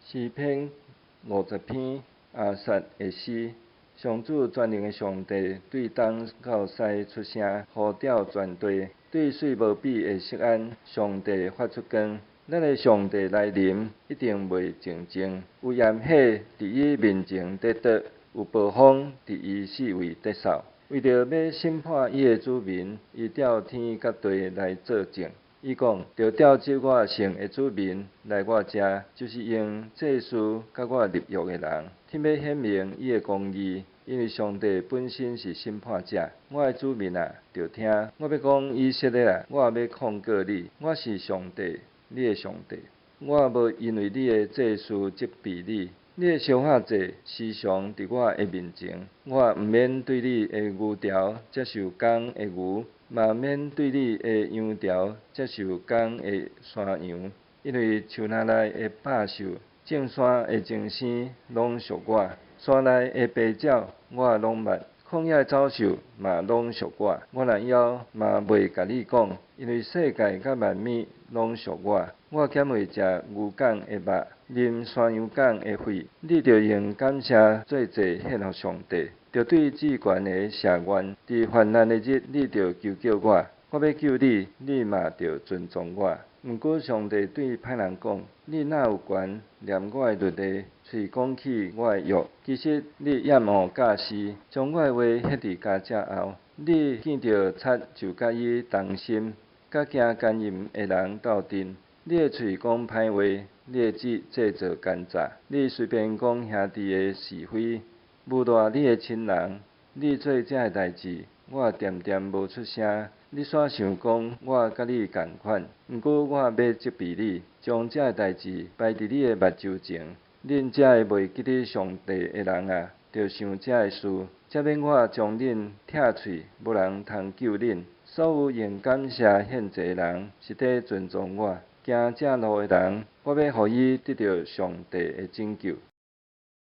诗篇50篇亚萨的诗，上主全能的上帝对东到西出声，呼召全地，对水无比的錫安，上帝发出光。咱的上帝来临，一定袂静静。有炎火伫伊面前得倒，有暴风伫伊四围得扫。为着要审判伊的子民，伊调天甲地来作证。伊讲：着调集我圣的子民来我遮，就是用祭司甲我立约的人。天要显明伊的公义，因为上帝本身是审判者。我的子民啊，着听！我要讲以色列啊，我也要控告你。我是上帝，你的上帝。我无因为你的祭司责备你。你的烧烤祭时常伫我的面前，我毋免对你的牛条接受公的牛，嘛免对你的羊条接受公的山羊，因为树林内的百兽、正山的精星拢属我，山内的飞鸟我拢捌，旷野的走兽嘛拢属我。我若枵嘛袂甲你讲，因为世界甲万物拢属我。我减会食牛犅的肉，啉山羊犅的血，你着用感谢做祭献予上帝，着对至悬的谢愿。伫患难的日，你着求救我，我要救你，你嘛着尊重我。毋过上帝对歹人讲：你哪有权念我的律例，喙讲起我的约？其实你掩护教师，将我的话歇伫家遮后，你见着贼就甲伊同心，甲行奸淫的人斗阵。你的喙讲歹话，你的指制造奸诈，你随便讲兄弟的是非，侮辱你的亲人。你做这的代志，我恬恬无出声。你煞想讲我甲你共款，毋过我要责备你，将这的代志摆伫你的目睭前。恁这的袂记得上帝的人啊，着想这的事，才免我将恁拆喙，无人通救恁。所有用感谢献祭的人，是伫尊重我。行这路的人，我要予伊得到上帝的拯救。